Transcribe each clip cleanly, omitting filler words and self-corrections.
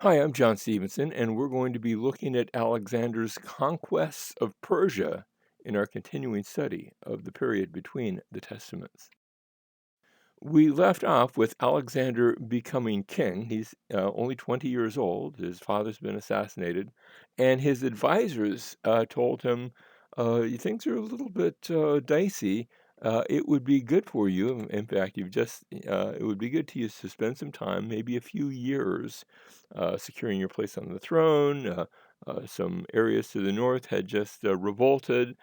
Hi, I'm John Stevenson, and we're going to be looking at Alexander's conquests of Persia in our continuing study of the period between the Testaments. We left off with Alexander becoming king. He's only 20 years old. His father's been assassinated, and his advisors told him, things are a little bit dicey. It would be good for you. In fact, it would be good to spend some time, maybe a few years, securing your place on the throne. Some areas to the north had just revolted.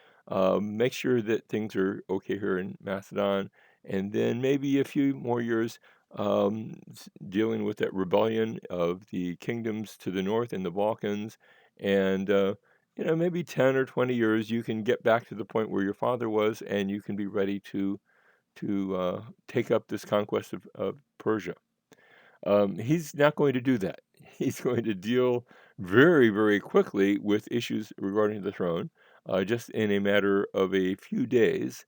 Make sure that things are okay here in Macedon, and then maybe a few more years dealing with that rebellion of the kingdoms to the north in the Balkans, and maybe 10 or 20 years you can get back to the point where your father was, and you can be ready to take up this conquest of Persia. He's not going to do that. He's going to deal very, very quickly with issues regarding the throne, just in a matter of a few days.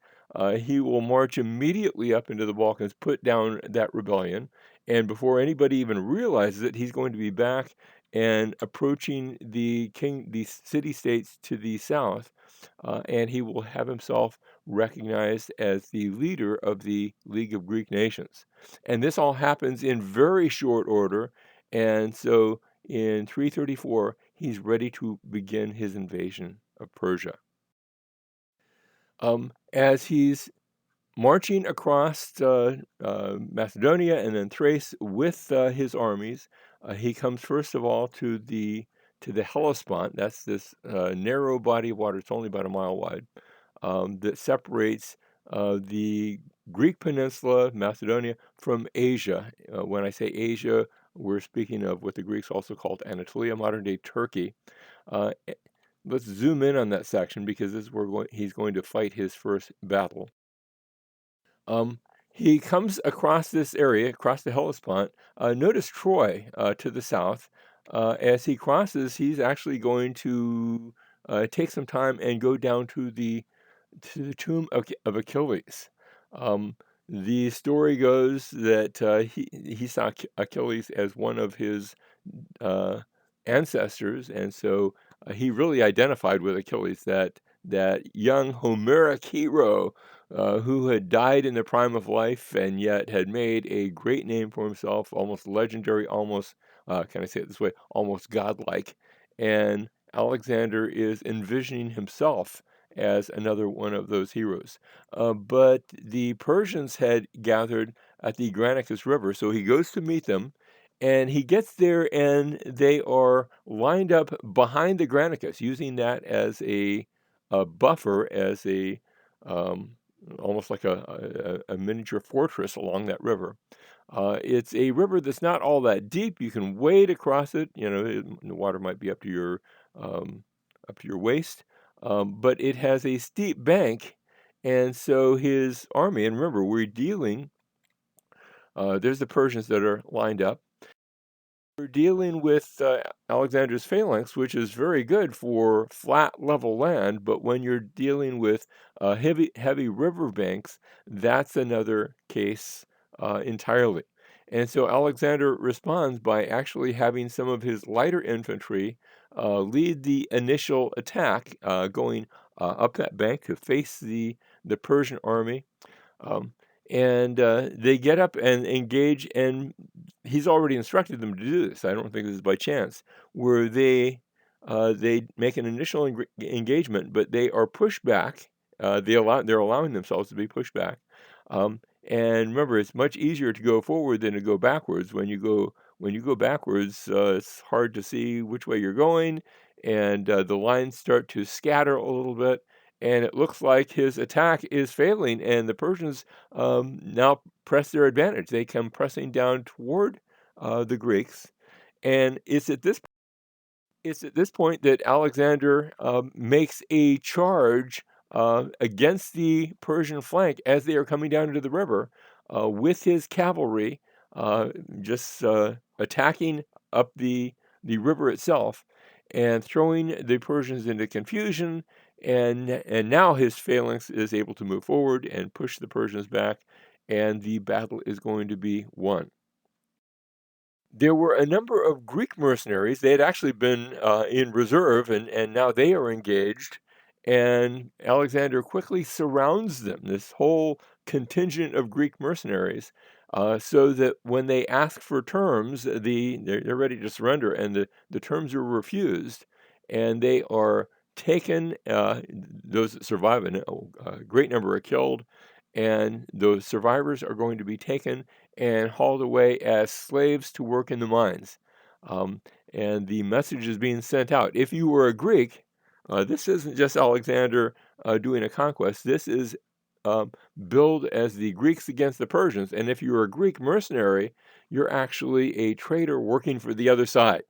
He will march immediately up into the Balkans, put down that rebellion, and before anybody even realizes it, he's going to be back and approaching the city states to the south, and he will have himself recognized as the leader of the League of Greek Nations. And this all happens in very short order. And so in 334, he's ready to begin his invasion of Persia. As he's marching across Macedonia and then Thrace with his armies, he comes first of all to the Hellespont. That's this narrow body of water. It's only about a mile wide, that separates the Greek peninsula, Macedonia, from Asia. When I say Asia, we're speaking of what the Greeks also called Anatolia, modern-day Turkey. Uh, eh, let's zoom in on that section because this is where he's going to fight his first battle. Um, he comes across this area, across the Hellespont. Notice Troy to the south. As he crosses, he's actually going to take some time and go down to the tomb of Achilles. Um, the story goes that he saw Achilles as one of his uh, ancestors, and so he really identified with Achilles, that young Homeric hero who had died in the prime of life and yet had made a great name for himself, almost legendary, almost can I say it this way, almost godlike. And Alexander is envisioning himself as another one of those heroes. But the Persians had gathered at the Granicus River, so he goes to meet them, and he gets there, and they are lined up behind the Granicus, using that as a buffer, as a um, almost like a miniature fortress along that river. It's a river that's not all that deep. You can wade across it. The water might be um, up to your waist, but it has a steep bank, and so his army. And remember, we're dealing. There's the Persians that are lined up. We're dealing with Alexander's phalanx, which is very good for flat, level land, but when you're dealing with heavy riverbanks, that's another case entirely. And so Alexander responds by actually having some of his lighter infantry lead the initial attack, going up that bank to face the Persian army. Um, and they get up and engage, and he's already instructed them to do this. I don't think this is by chance, where they make an initial engagement, but they are pushed back. They're allowing themselves to be pushed back. And remember, it's much easier to go forward than to go backwards. When you go backwards, it's hard to see which way you're going, and the lines start to scatter a little bit, and it looks like his attack is failing, and the Persians now press their advantage. They come pressing down toward the Greeks, and it's at this point that Alexander makes a charge against the Persian flank as they are coming down into the river with his cavalry, just attacking up the river itself and throwing the Persians into confusion. And now his phalanx is able to move forward and push the Persians back, and the battle is going to be won. There were a number of Greek mercenaries. They had actually been in reserve, and now they are engaged. And Alexander quickly surrounds them, this whole contingent of Greek mercenaries, so that when they ask for terms, they're ready to surrender, and the terms are refused, and they are taken. Those that survive, and a great number are killed, and those survivors are going to be taken and hauled away as slaves to work in the mines. Um, and the message is being sent out. If you were a Greek, this isn't just Alexander doing a conquest. This is um, billed as the Greeks against the Persians. And if you're a Greek mercenary, you're actually a traitor working for the other side.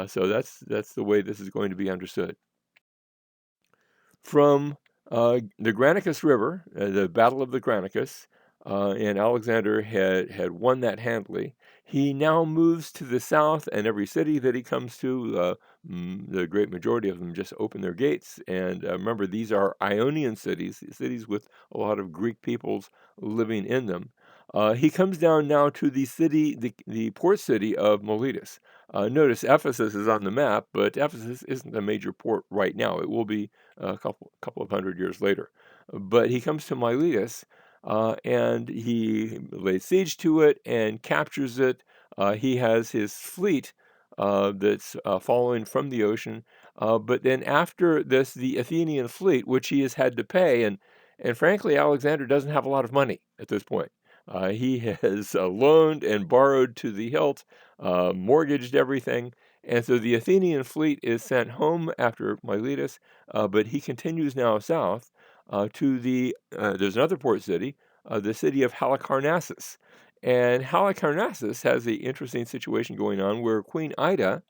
So that's the way this is going to be understood. From the Granicus River, the Battle of the Granicus, and Alexander had won that handily. He now moves to the south, and every city that he comes to, the great majority of them just open their gates. And remember, these are Ionian cities, cities with a lot of Greek peoples living in them. He comes down now to the city, the port city of Miletus. Notice Ephesus is on the map, but Ephesus isn't a major port right now. It will be a couple of hundred years later. But he comes to Miletus, and he lays siege to it and captures it. He has his fleet that's following from the ocean. But then after this, the Athenian fleet, which he has had to pay, and frankly, Alexander doesn't have a lot of money at this point. He has loaned and borrowed to the hilt, mortgaged everything, and so the Athenian fleet is sent home after Miletus, but he continues now south to there's another port city, the city of Halicarnassus. And Halicarnassus has the interesting situation going on where Queen Ida,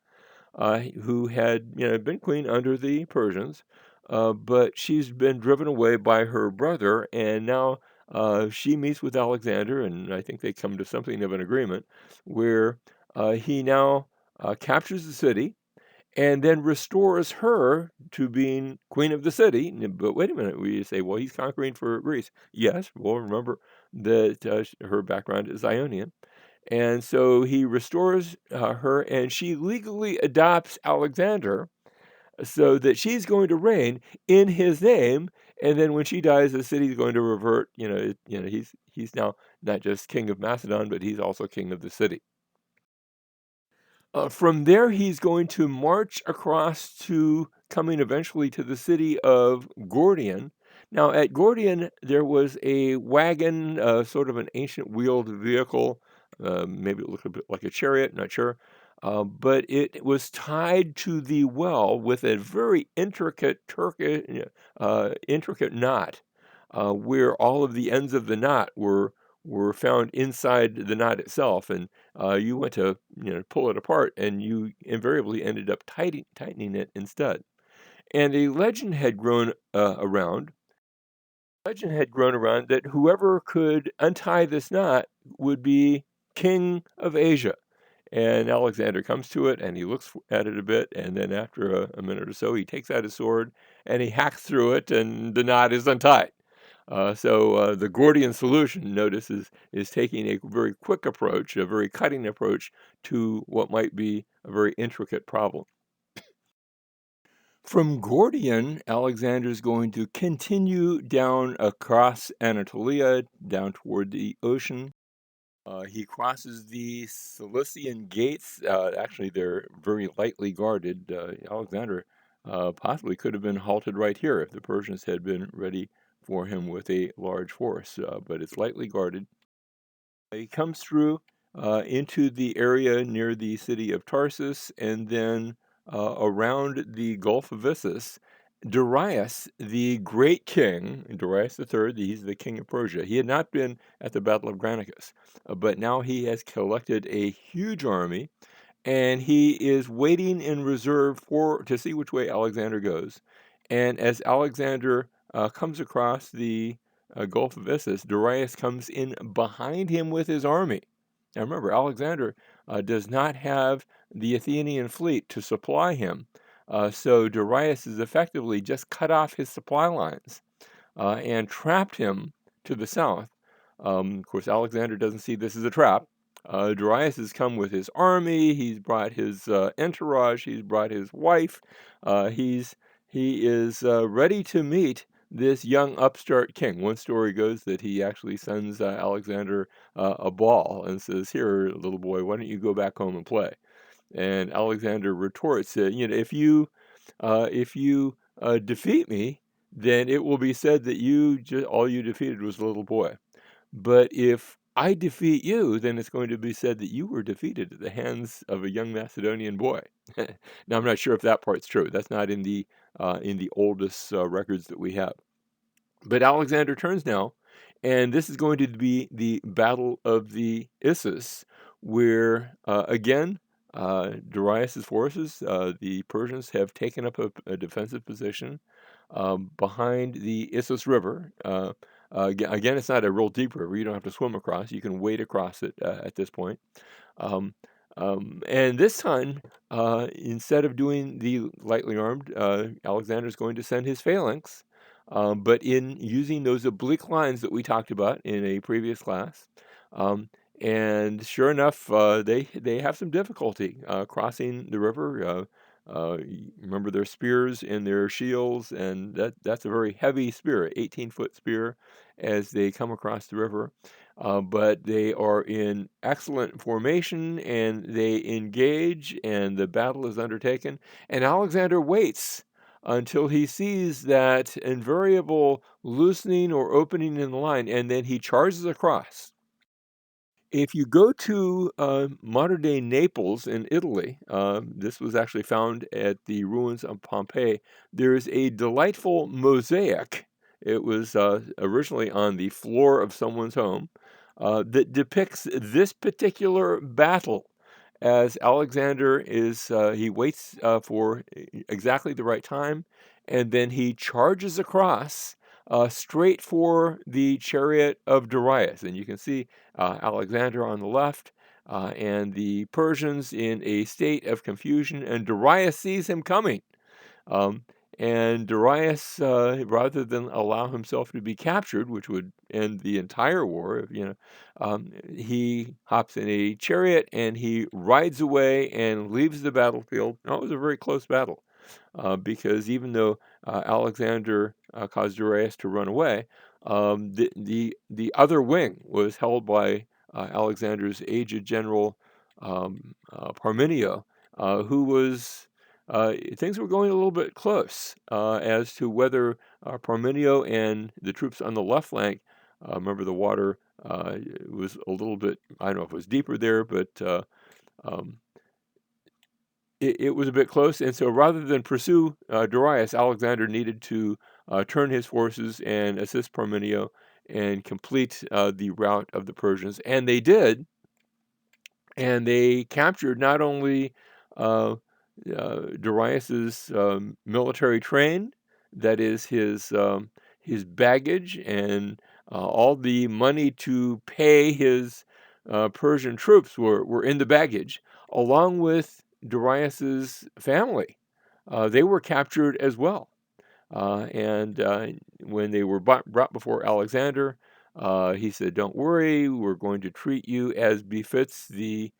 who had been queen under the Persians, but she's been driven away by her brother, and now she meets with Alexander, and I think they come to something of an agreement where he now captures the city and then restores her to being queen of the city. But wait a minute, we say, well, he's conquering for Greece. Yes, well, remember that her background is Ionian. And so he restores her, and she legally adopts Alexander so that she's going to reign in his name. And then when she dies, the city's going to revert. He's now not just king of Macedon, but he's also king of the city. From there, he's going to march across to coming eventually to the city of Gordian. Now, at Gordian, there was a wagon, sort of an ancient wheeled vehicle. Maybe it looked a bit like a chariot, not sure. But it was tied to the well with a very intricate knot, where all of the ends of the knot were found inside the knot itself, and you went to pull it apart, and you invariably ended up tightening it instead. And a legend had grown around. Legend had grown around that whoever could untie this knot would be king of Asia. And Alexander comes to it, and he looks at it a bit, and then after a minute or so, he takes out his sword and he hacks through it, and the knot is untied. So the Gordian solution, notice, is taking a very quick approach, a very cutting approach to what might be a very intricate problem. From Gordian, Alexander's going to continue down across Anatolia, down toward the ocean. He crosses the Cilician gates. Actually, they're very lightly guarded. Alexander possibly could have been halted right here if the Persians had been ready for him with a large force, but it's lightly guarded. He comes through into the area near the city of Tarsus, and then around the Gulf of Issus. Darius, the great king, Darius III, he's the king of Persia. He had not been at the Battle of Granicus, but now he has collected a huge army, and he is waiting in reserve to see which way Alexander goes. And as Alexander comes across the Gulf of Issus, Darius comes in behind him with his army. Now remember, Alexander does not have the Athenian fleet to supply him. So Darius has effectively just cut off his supply lines and trapped him to the south. Of course, Alexander doesn't see this as a trap. Darius has come with his army. He's brought his entourage. He's brought his wife. He is ready to meet this young upstart king. One story goes that he actually sends Alexander a ball and says, "Here, little boy, why don't you go back home and play?" And Alexander retorts, if you defeat me, then it will be said that all you defeated was a little boy. But if I defeat you, then it's going to be said that you were defeated at the hands of a young Macedonian boy. Now, I'm not sure if that part's true. That's not in the oldest records that we have. But Alexander turns now, and this is going to be the Battle of the Issus, where again Darius's forces, the Persians, have taken up a defensive position behind the Issus River. Again, it's not a real deep river. You don't have to swim across. You can wade across it at this point. Um, and this time, instead of doing the lightly armed, Alexander is going to send his phalanx, but in using those oblique lines that we talked about in a previous class. Um, and sure enough, they have some difficulty crossing the river. Remember their spears and their shields, and that's a very heavy spear, 18-foot spear, as they come across the river. But they are in excellent formation and they engage, and the battle is undertaken. And Alexander waits until he sees that invariable loosening or opening in the line, and then he charges across. If you go to modern day Naples in Italy, this was actually found at the ruins of Pompeii. There's a delightful mosaic. It was originally on the floor of someone's home that depicts this particular battle as Alexander he waits for exactly the right time, and then he charges across straight for the chariot of Darius. And you can see Alexander on the left, and the Persians in a state of confusion, and Darius sees him coming. Um, and Darius, rather than allow himself to be captured, which would end the entire war, he hops in a chariot and he rides away and leaves the battlefield. Now, it was a very close battle because even though Alexander caused Darius to run away, the other wing was held by Alexander's aged general Parmenio, who was things were going a little bit close as to whether Parmenio and the troops on the left flank. Remember, the water was a little bit, I don't know if it was deeper there, but um, it was a bit close. And so rather than pursue Darius, Alexander needed to turn his forces and assist Parmenio and complete the rout of the Persians. And they did. And they captured not only uh, Darius's military train, that is his baggage and all the money to pay his Persian troops were in the baggage, along with Darius's family. They were captured as well. And when they were brought before Alexander, he said, "Don't worry, we're going to treat you as befits the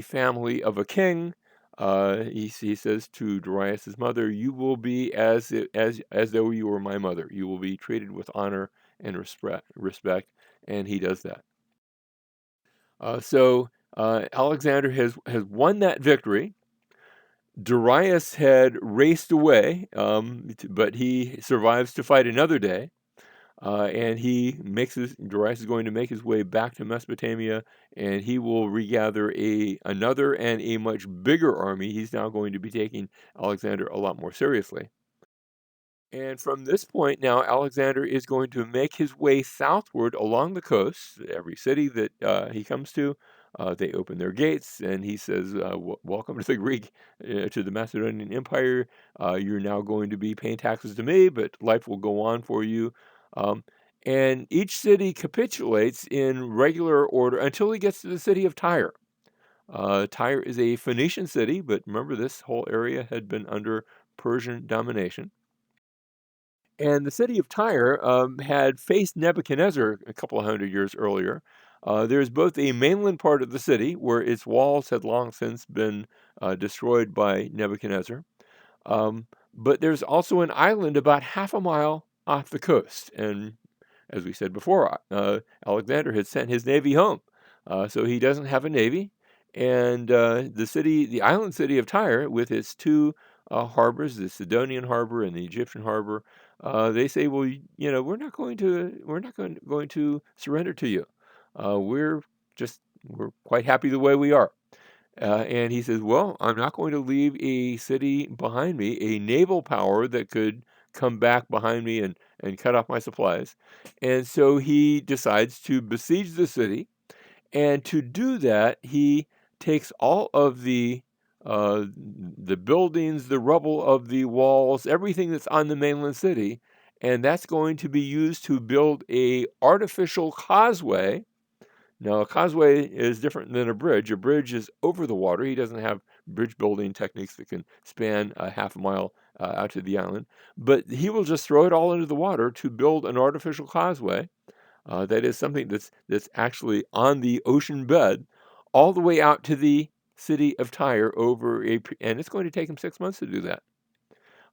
family of a king." He says to Darius's mother, "You will be as though you were my mother. You will be treated with honor and respect." And he does that. So Alexander has won that victory. Darius had raced away, but he survives to fight another day. And Darius is going to make his way back to Mesopotamia, and he will regather another and a much bigger army. He's now going to be taking Alexander a lot more seriously. And from this point now, Alexander is going to make his way southward along the coast. Every city that he comes to, they open their gates, and he says, "Welcome to the to the Macedonian Empire. You're now going to be paying taxes to me, but life will go on for you." Um, and each city capitulates in regular order until he gets to the city of Tyre. Tyre is a Phoenician city, but remember, this whole area had been under Persian domination. And the city of Tyre had faced Nebuchadnezzar a couple of hundred years earlier. There's both a mainland part of the city where its walls had long since been destroyed by Nebuchadnezzar. Um, but there's also an island about half a mile off the coast. And as we said before, Alexander had sent his navy home. So he doesn't have a navy. And the island city of Tyre, with its two harbors, the Sidonian harbor and the Egyptian harbor, they say, well, we're not going to surrender to you. We're we're quite happy the way we are. And he says, well, I'm not going to leave a city behind me, a naval power that could come back behind me and cut off my supplies. And so he decides to besiege the city. And to do that, he takes all of the buildings, the rubble of the walls, everything that's on the mainland city, and that's going to be used to build a artificial causeway. Now, a causeway is different than a bridge. A bridge is over the water. He doesn't have bridge building techniques that can span a half a mile out to the island. But he will just throw it all into the water to build an artificial causeway. That is something that's actually on the ocean bed, all the way out to the city of Tyre and it's going to take him 6 months to do that.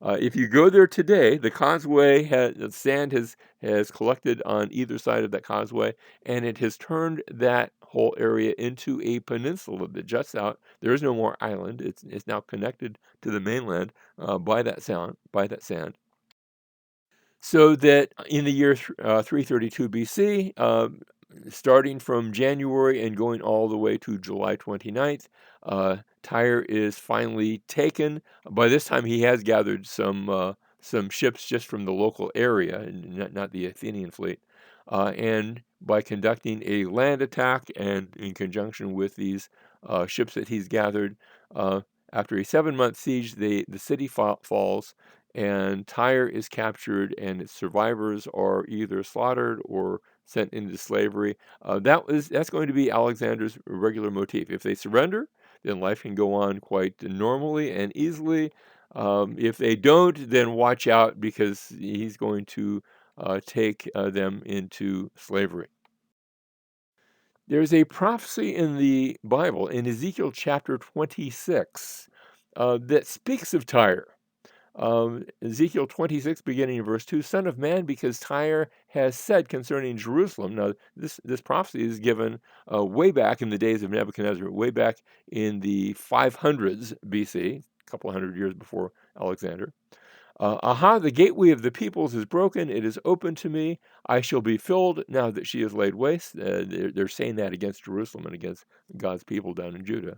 If you go there today, the causeway the sand has collected on either side of that causeway, and it has turned that whole area into a peninsula that juts out. There is no more island. It's now connected to the mainland by that sand. So that in the year 332 BC, starting from January and going all the way to July 29th, Tyre is finally taken. By this time, he has gathered some ships just from the local area, and not the Athenian fleet. And by conducting a land attack and in conjunction with these ships that he's gathered, after a 7-month siege, the city falls, and Tyre is captured, and its survivors are either slaughtered or sent into slavery. That's going to be Alexander's regular motif. If they surrender, then life can go on quite normally and easily. If they don't, then watch out, because he's going to take them into slavery. There's a prophecy in the Bible, in Ezekiel chapter 26, that speaks of Tyre. Ezekiel 26, beginning in verse 2, Son of man, because Tyre has said concerning Jerusalem. Now, this prophecy is given way back in the days of Nebuchadnezzar, way back in the 500s BC, a couple hundred years before Alexander. Aha, the gateway of the peoples is broken. It is open to me. I shall be filled now that she is laid waste. They're saying that against Jerusalem and against God's people down in Judah.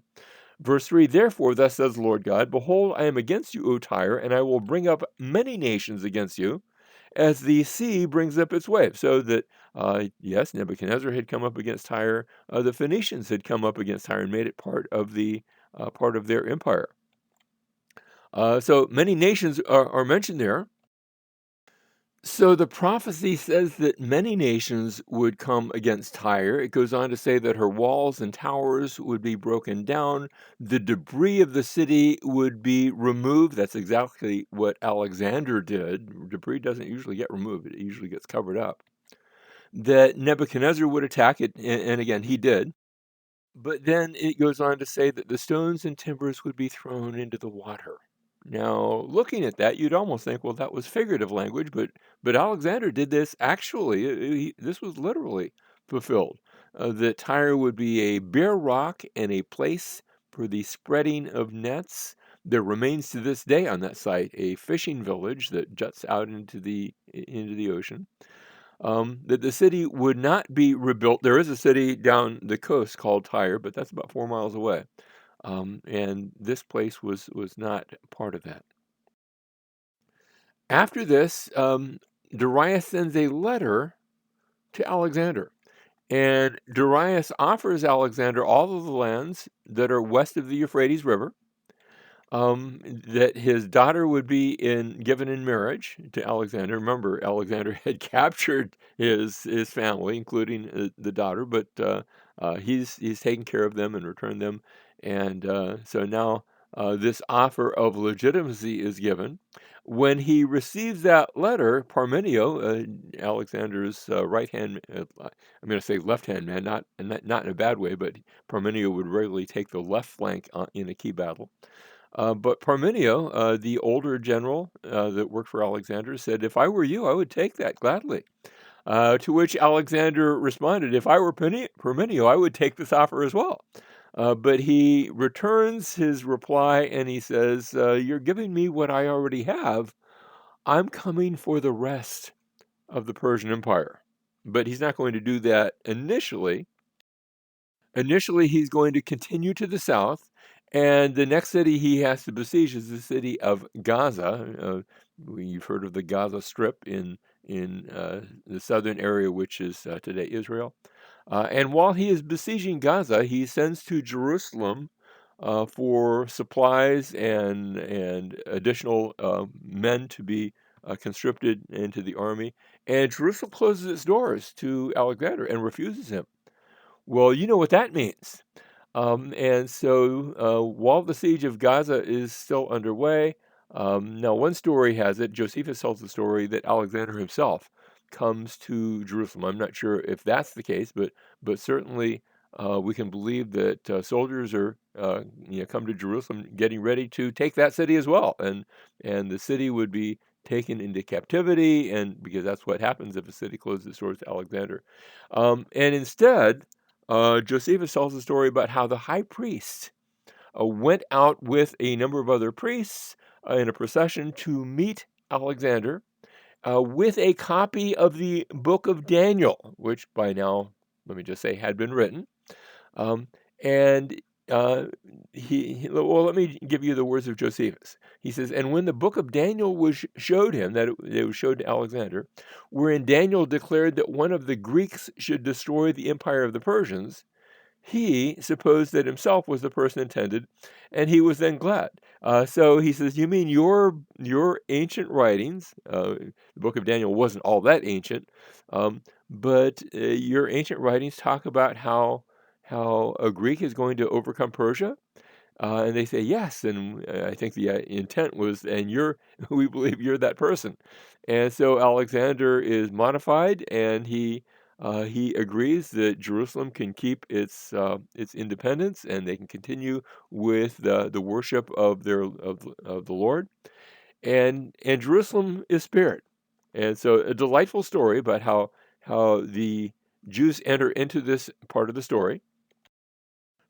Verse 3, Therefore, thus says the Lord God, Behold, I am against you, O Tyre, and I will bring up many nations against you, as the sea brings up its waves. So that, yes, Nebuchadnezzar had come up against Tyre. The Phoenicians had come up against Tyre and made it part of their empire. So many nations are mentioned there. So the prophecy says that many nations would come against Tyre. It goes on to say that her walls and towers would be broken down. The debris of the city would be removed. That's exactly what Alexander did. Debris doesn't usually get removed. It usually gets covered up. That Nebuchadnezzar would attack it, and again, he did. But then it goes on to say that the stones and timbers would be thrown into the water. Now, looking at that, you'd almost think, well, that was figurative language, but Alexander did this actually. This was literally fulfilled. That Tyre would be a bare rock and a place for the spreading of nets. There remains to this day on that site a fishing village that juts out into the ocean. That the city would not be rebuilt. There is a city down the coast called Tyre, but that's about 4 miles away. And this place was not part of that. After this, Darius sends a letter to Alexander. And Darius offers Alexander all of the lands that are west of the Euphrates River, that his daughter would be given in marriage to Alexander. Remember, Alexander had captured his family, including the daughter, but he's taken care of them and returned them, and so now this offer of legitimacy is given. When he receives that letter, Parmenio, Alexander's right hand, I'm going to say left hand man, not in a bad way, but Parmenio would regularly take the left flank in a key battle. But Parmenio, the older general that worked for Alexander, said, "If I were you, I would take that gladly." To which Alexander responded, "If I were Parmenio, I would take this offer as well." But he returns his reply and he says, "You're giving me what I already have. I'm coming for the rest of the Persian Empire." But he's not going to do that initially. Initially, he's going to continue to the south, and the next city he has to besiege is the city of Gaza. You've heard of the Gaza Strip in the southern area, which is today Israel. And while he is besieging Gaza, he sends to Jerusalem for supplies and additional men to be conscripted into the army. And Jerusalem closes its doors to Alexander and refuses him. Well, you know what that means. And so while the siege of Gaza is still underway, now one story has it, Josephus tells the story that Alexander himself comes to Jerusalem. I'm not sure if that's the case, but certainly we can believe that soldiers are come to Jerusalem getting ready to take that city as well, and the city would be taken into captivity, and because that's what happens if a city closes its doors to Alexander. And instead, Josephus tells a story about how the high priest went out with a number of other priests in a procession to meet Alexander with a copy of the book of Daniel, which by now, let me just say, had been written. Um, and uh, well, let me give you the words of Josephus. He says, "And when the book of Daniel was showed him, it was showed to Alexander, wherein Daniel declared that one of the Greeks should destroy the empire of the Persians, he supposed that himself was the person intended, and he was then glad." So he says, "You mean your ancient writings? The book of Daniel wasn't all that ancient, but your ancient writings talk about how a Greek is going to overcome Persia." And they say yes, and I think the intent was, and you're, we believe you're that person. And so Alexander is modified, and he agrees that Jerusalem can keep its independence, and they can continue with the worship of of the Lord, and Jerusalem is spared. And so a delightful story about how the Jews enter into this part of the story.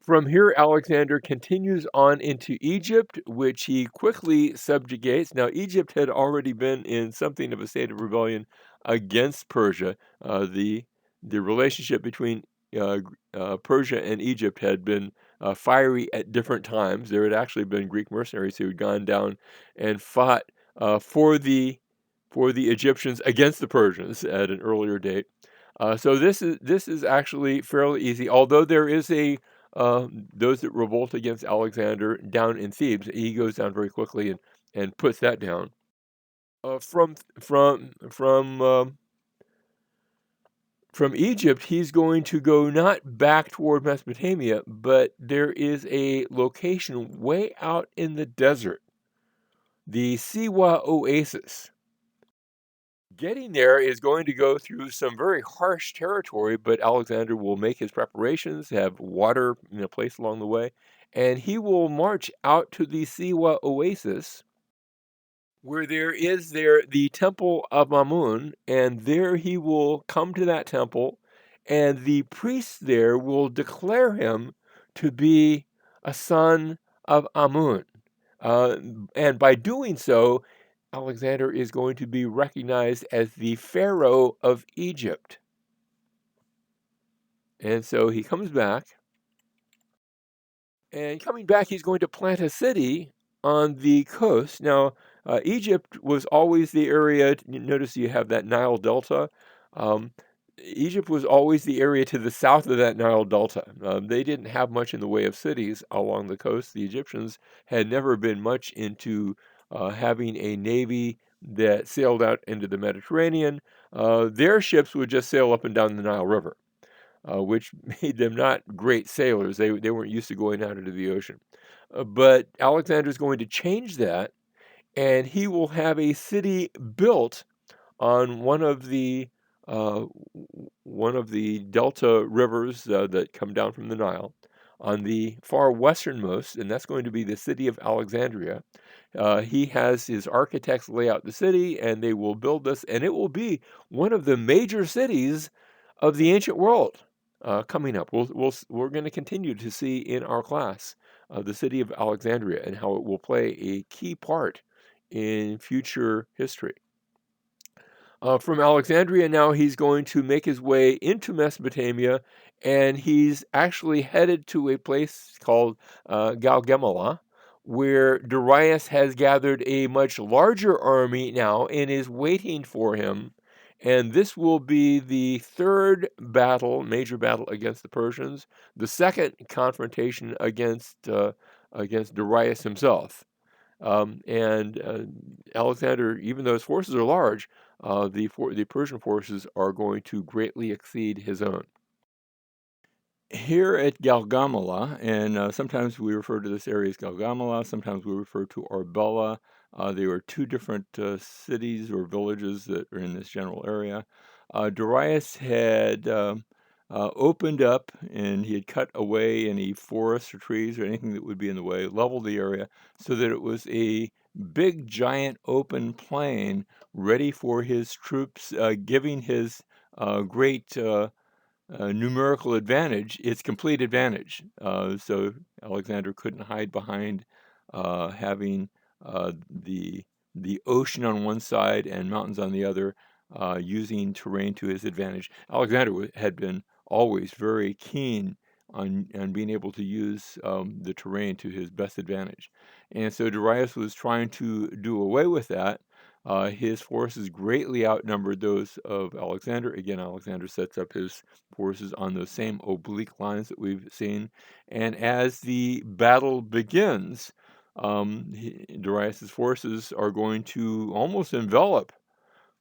From here, Alexander continues on into Egypt, which he quickly subjugates. Now, Egypt had already been in something of a state of rebellion against Persia. The relationship between Persia and Egypt had been fiery at different times. There had actually been Greek mercenaries who had gone down and fought for the Egyptians against the Persians at an earlier date. So this is actually fairly easy, although there is a those that revolt against Alexander down in Thebes. He goes down very quickly and puts that down. From Egypt, he's going to go not back toward Mesopotamia, but there is a location way out in the desert, the Siwa Oasis. Getting there is going to go through some very harsh territory, but Alexander will make his preparations, have water placed along the way, and he will march out to the Siwa Oasis, where there the temple of Amun, and there he will come to that temple, and the priests there will declare him to be a son of Amun. Uh, and by doing so, Alexander is going to be recognized as the Pharaoh of Egypt. And so he comes back, and coming back, he's going to plant a city on the coast. Now, Egypt was always the area, notice you have that Nile Delta. Um, Egypt was always the area to the south of that Nile Delta. They didn't have much in the way of cities along the coast. The Egyptians had never been much into having a navy that sailed out into the Mediterranean. Their ships would just sail up and down the Nile River, which made them not great sailors. They weren't used to going out into the ocean. But Alexander is going to change that, and he will have a city built on uh, one of the delta rivers that come down from the Nile, on the far westernmost, and that's going to be the city of Alexandria. He has his architects lay out the city, and they will build this, and it will be one of the major cities of the ancient world. Coming up, we're going to continue to see in our class the city of Alexandria and how it will play a key part in future history. From Alexandria now, he's going to make his way into Mesopotamia, and he's actually headed to a place called Gaugamela, where Darius has gathered a much larger army now and is waiting for him. And this will be the third battle, major battle against the Persians, the second confrontation against Darius himself. And Alexander, even though his forces are large, the Persian forces are going to greatly exceed his own. Here at Gaugamela, and sometimes we refer to this area as Gaugamela, sometimes we refer to Arbela. They were two different cities or villages that are in this general area. Darius had opened up, and he had cut away any forests or trees or anything that would be in the way, leveled the area so that it was a big, giant open plain ready for his troops, giving his great numerical advantage, it's complete advantage. So Alexander couldn't hide behind having the ocean on one side and mountains on the other, using terrain to his advantage. Alexander had been always very keen on being able to use the terrain to his best advantage. And so Darius was trying to do away with that. His forces greatly outnumbered those of Alexander. Again, Alexander sets up his forces on those same oblique lines that we've seen. And as the battle begins, Darius's forces are going to almost envelop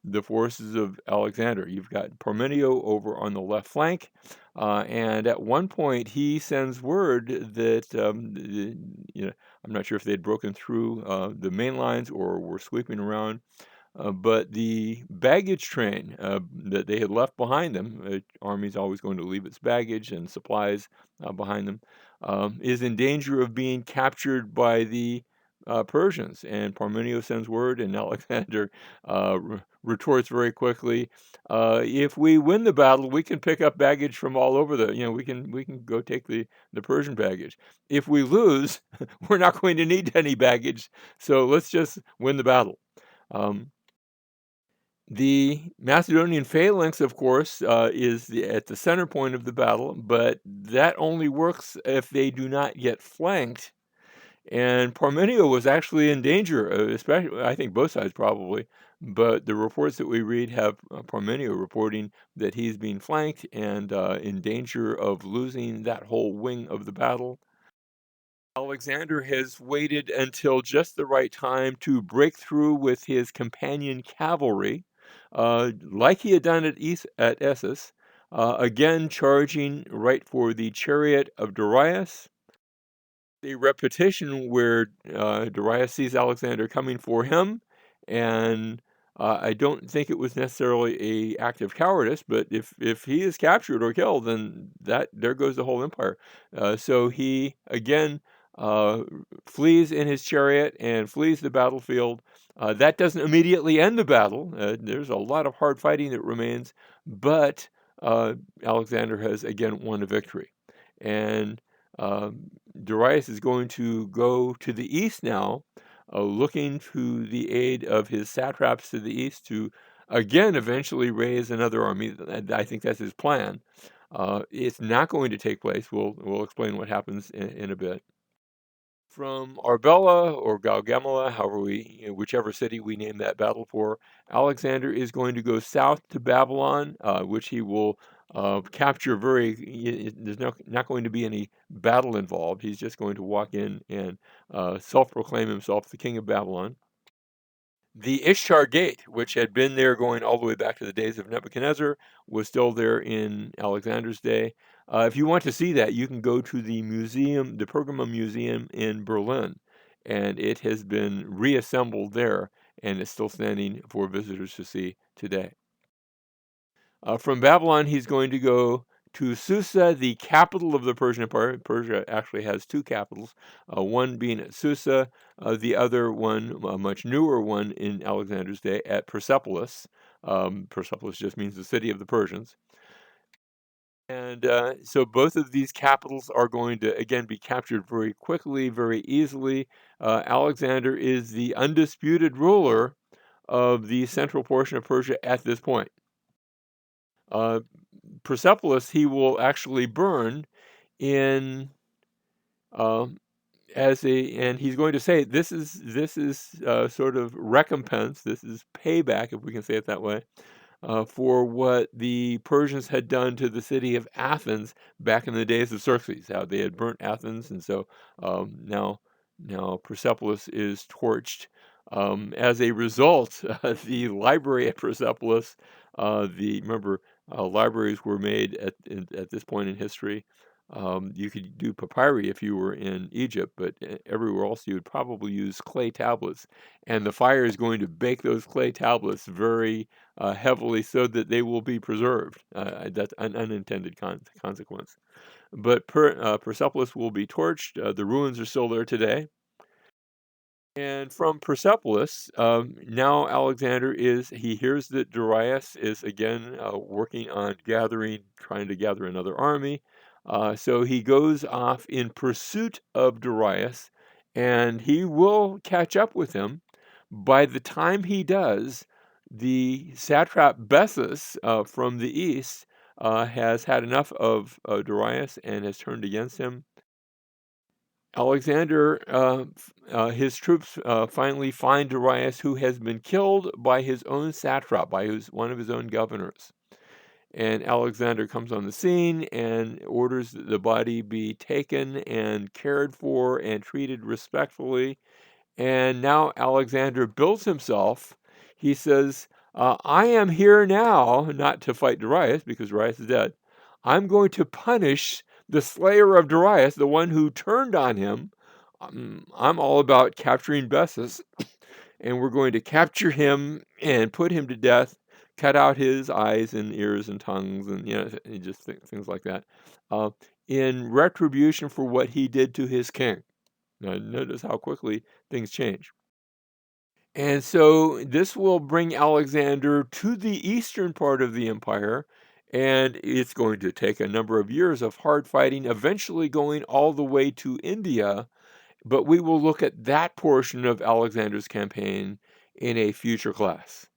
the forces of Alexander. You've got Parmenio over on the left flank, and at one point he sends word that I'm not sure if they'd broken through the main lines or were sweeping around. But the baggage train that they had left behind them, army's always going to leave its baggage and supplies behind them, is in danger of being captured by the Persians. And Parmenio sends word, and Alexander retorts very quickly, "If we win the battle, we can pick up baggage from all over we can go take the Persian baggage. If we lose, we're not going to need any baggage, so let's just win the battle." Um, the Macedonian phalanx, of course, is at the center point of the battle, but that only works if they do not get flanked. And Parmenio was actually in danger, especially, I think both sides probably, but the reports that we read have Parmenio reporting that he's being flanked and in danger of losing that whole wing of the battle. Alexander has waited until just the right time to break through with his companion cavalry, like he had done at Essos, again charging right for the chariot of Darius. A repetition where Darius sees Alexander coming for him, and I don't think it was necessarily a act of cowardice, but if he is captured or killed, then that there goes the whole empire. So he again uh, flees in his chariot and flees the battlefield. That doesn't immediately end the battle. There's a lot of hard fighting that remains, but Alexander has again won a victory, and um, Darius is going to go to the east now, looking to the aid of his satraps to the east to again eventually raise another army. I think that's his plan. It's not going to take place. We'll explain what happens in a bit. From Arbela or Gaugamela, whichever city we name that battle for, Alexander is going to go south to Babylon, which he will capture there's not going to be any battle involved. He's just going to walk in and self-proclaim himself the king of Babylon. The Ishtar Gate, which had been there going all the way back to the days of Nebuchadnezzar, was still there in Alexander's day. If you want to see that, you can go to the museum, the Pergamum Museum in Berlin, and it has been reassembled there, and it's still standing for visitors to see today. From Babylon, he's going to go to Susa, the capital of the Persian Empire. Persia actually has two capitals, one being at Susa, the other one, a much newer one in Alexander's day, at Persepolis. Persepolis just means the city of the Persians. And so both of these capitals are going to, again, be captured very quickly, very easily. Alexander is the undisputed ruler of the central portion of Persia at this point. Uh, Persepolis he will actually burn in um, and he's going to say this is sort of recompense. This is payback, if we can say it that way, for what the Persians had done to the city of Athens back in the days of Xerxes, how they had burnt Athens, and so now Persepolis is torched. As a result, the library at Persepolis, remember libraries were made at this point in history. You could do papyri if you were in Egypt, but everywhere else you would probably use clay tablets, and the fire is going to bake those clay tablets very heavily so that they will be preserved. That's an unintended consequence. But Persepolis will be torched. The ruins are still there today. And from Persepolis, now Alexander he hears that Darius is again working on trying to gather another army. So he goes off in pursuit of Darius, and he will catch up with him. By the time he does, the satrap Bessus from the east has had enough of Darius and has turned against him. Alexander, his troops finally find Darius, who has been killed by his own satrap, by one of his own governors. And Alexander comes on the scene and orders that the body be taken and cared for and treated respectfully. And now Alexander builds himself. He says, I am here now, not to fight Darius, because Darius is dead. I'm going to punish the slayer of Darius, the one who turned on him. I'm all about capturing Bessus, and we're going to capture him and put him to death, cut out his eyes and ears and tongues, and just things like that, uh, in retribution for what he did to his king. Now, notice how quickly things change. And so this will bring Alexander to the eastern part of the empire, and it's going to take a number of years of hard fighting, eventually going all the way to India. But we will look at that portion of Alexander's campaign in a future class.